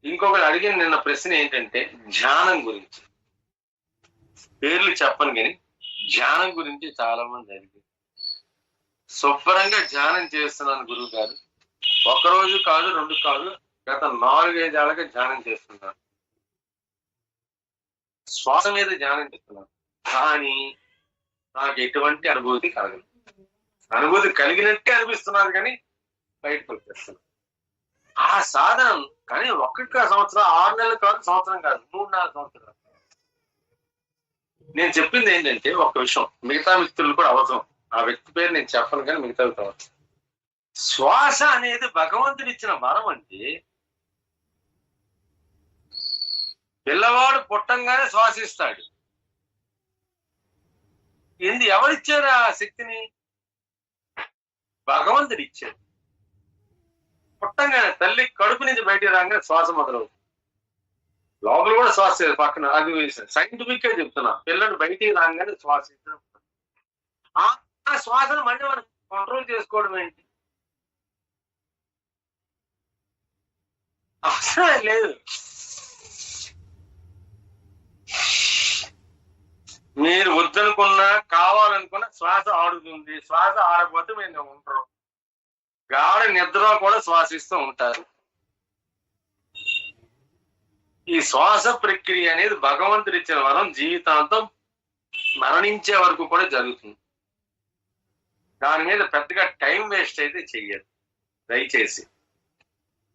ఇంకొకరు అడిగిన నిన్న ప్రశ్న ఏంటంటే ధ్యానం గురించి. పేర్లు చెప్పను కానీ ధ్యానం గురించి చాలా మంది అడిగారు. శుభ్రంగా ధ్యానం చేస్తున్నాను గురువు గారు. ఒకరోజు కాదు, 2 కాదు, గత 4-5 ఏళ్ళగా ధ్యానం చేస్తున్నాను. శ్వాస మీద ధ్యానం చేస్తున్నాను. కానీ నాకు ఎటువంటి అనుభూతి కలగదు. అనుభూతి కలిగినట్టే అనిపిస్తున్నారు కానీ బయటకు వచ్చేస్తున్నాను. ఆ సాధన కానీ 1 సంవత్సరం, 6 నెలలు కాదు, సంవత్సరం కాదు, 3-4 సంవత్సరాలు. నేను చెప్పింది ఏంటంటే ఒక విషయం, మిగతా వ్యక్తులు కూడా అవసరం. ఆ వ్యక్తి పేరు నేను చెప్పను కానీ మిగతా అవసరం. శ్వాస అనేది భగవంతుడు ఇచ్చిన వరం. అంటే పిల్లవాడు పుట్టంగానే శ్వాసిస్తాడు. ఎవరిచ్చారు ఆ శక్తిని? భగవంతుడు ఇచ్చాడు. పుట్టంగానే తల్లి కడుపు నుంచి బయటికి రాగానే శ్వాస మొదలవుతుంది. లోపల కూడా శ్వాస పక్కన, అది సైంటిఫిక్ గా చెప్తున్నా. పిల్లలు బయటికి రాగానే శ్వాసించడం, ఆ శ్వాసను మళ్ళీ మనం కంట్రోల్ చేసుకోవడం ఏంటి? అవసరం లేదు. మీరు వద్దనుకున్నా, కావాలనుకున్నా శ్వాస ఆడుతుంది. శ్వాస ఆడకపోతే మీరు ఉంటారు. గాఢ నిద్రలో కూడా శ్వాసిస్తూ ఉంటారు. ఈ శ్వాస ప్రక్రియ అనేది భగవంతుడు ఇచ్చిన వరం. జీవితాంతం మరణించే వరకు కూడా జరుగుతుంది. దాని మీద పెద్దగా టైం వేస్ట్ అయితే చెయ్యదు దయచేసి.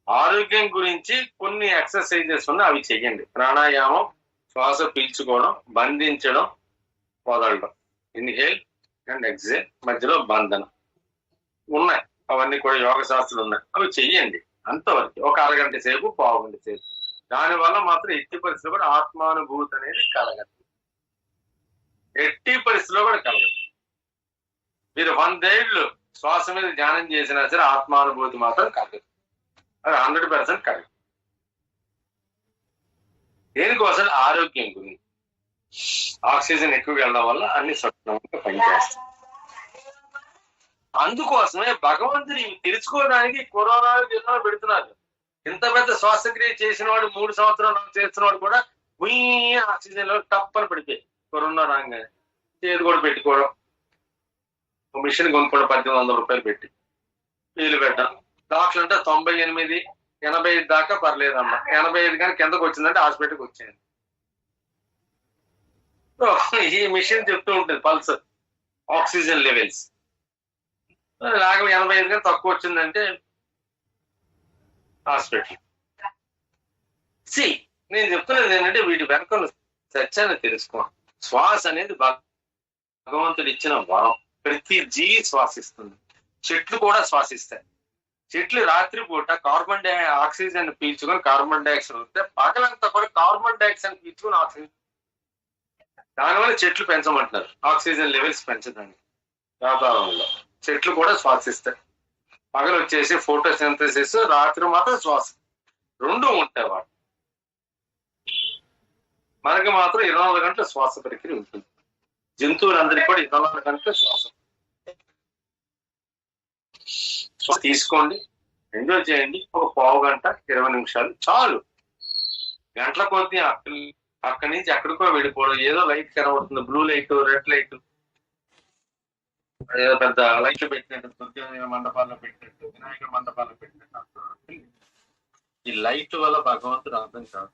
ఆరోగ్యం గురించి కొన్ని ఎక్సర్సైజెస్ ఉన్నాయి, అవి చెయ్యండి. ప్రాణాయామం, శ్వాస పీల్చుకోవడం, బంధించడం, వదలడం, ఇన్హేల్ అండ్ ఎక్సేల్, మధ్యలో బంధనం ఉన్నాయి. అవన్నీ కూడా యోగ శాస్త్రాలు ఉన్నాయి, అవి చెయ్యండి. అంతవరకు ఒక అరగంట సేపు, పావుగంట సేపు. దానివల్ల మాత్రం ఎట్టి పరిస్థితిలో కూడా ఆత్మానుభూతి అనేది కలగదు. ఎట్టి పరిస్థితిలో కూడా కలగదు. మీరు 100 ఏళ్ళు శ్వాస మీద ధ్యానం చేసినా సరే ఆత్మానుభూతి మాత్రం కలగదు. అది 100% కలగదు. దేనికోసం? ఆరోగ్యం గురించి. ఆక్సిజన్ ఎక్కువగా వెళ్ళడం వల్ల అన్ని సక్రమంగా పనిచేస్తాయి. అందుకోసమే భగవంతుని తెలుసుకోవడానికి కరోనా పెడుతున్నారు. ఇంత పెద్ద శ్వాసక్రియ చేసిన వాడు 3 సంవత్సరాలు చేస్తున్న వాడు కూడా ఆక్సిజన్ లో తప్పని పడిపోయి కరోనా రాగానే చేతి కూడా పెట్టుకోవడం, మిషన్ కొనుక్కోవడం 1800 రూపాయలు పెట్టి వీలు పెట్టడం. డాక్టర్ అంటే 98, 85 దాకా పర్లేదమ్మా, 85 కానీ కిందకు వచ్చిందంటే హాస్పిటల్కి వచ్చాను. ఈ మిషన్ చెప్తూ ఉంటుంది పల్స్, ఆక్సిజన్ లెవెల్స్. లాగా 85 కానీ తక్కువ వచ్చిందంటే హాస్పిటల్. నేను చెప్తున్నది ఏంటంటే వీటి వెనక సత్యాన్ని తెలుసుకోండి. శ్వాస అనేది భగవంతుడు ఇచ్చిన వరం. ప్రతి జీవి శ్వాసిస్తుంది. చెట్లు కూడా శ్వాసిస్తాయి. చెట్లు రాత్రిపూట ఆక్సిజన్ పీల్చుకొని కార్బన్ డైఆక్సైడ్ వస్తే పగలంతా కూడా కార్బన్ డైఆక్సైడ్ పీల్చుకొని ఆక్సిజన్. దానివల్ల చెట్లు పెంచమంటున్నారు, ఆక్సిజన్ లెవెల్స్ పెంచడానికి. వాతావరణంలో చెట్లు కూడా శ్వాసిస్తాయి. పగలు వచ్చేసి ఫోటోసింథసిస్, రాత్రి మాత్రం శ్వాస. 2 ఉంటాయి వాటి. మనకి మాత్రం 24 గంటల శ్వాస ప్రక్రియ ఉంటుంది. జంతువులందరికీ కూడా 24 గంటల శ్వాస. తీసుకోండి, ఎంజాయ్ చేయండి. ఒక పావుగంట, 20 నిమిషాలు చాలు. గంటల కొద్ది అక్కడి నుంచి ఎక్కడికో వెళ్ళిపోవడం. ఏదో లైట్ కనబడుతుంది, బ్లూ లైట్, రెడ్ లైట్, ఏదో పెద్ద లైట్లు పెట్టినట్టు, మండపాల్లో పెట్టినట్టు, వినాయక మండపాల్లో పెట్టినట్టు. ఈ లైట్ వల్ల భగవంతుడు అర్థం కాదు.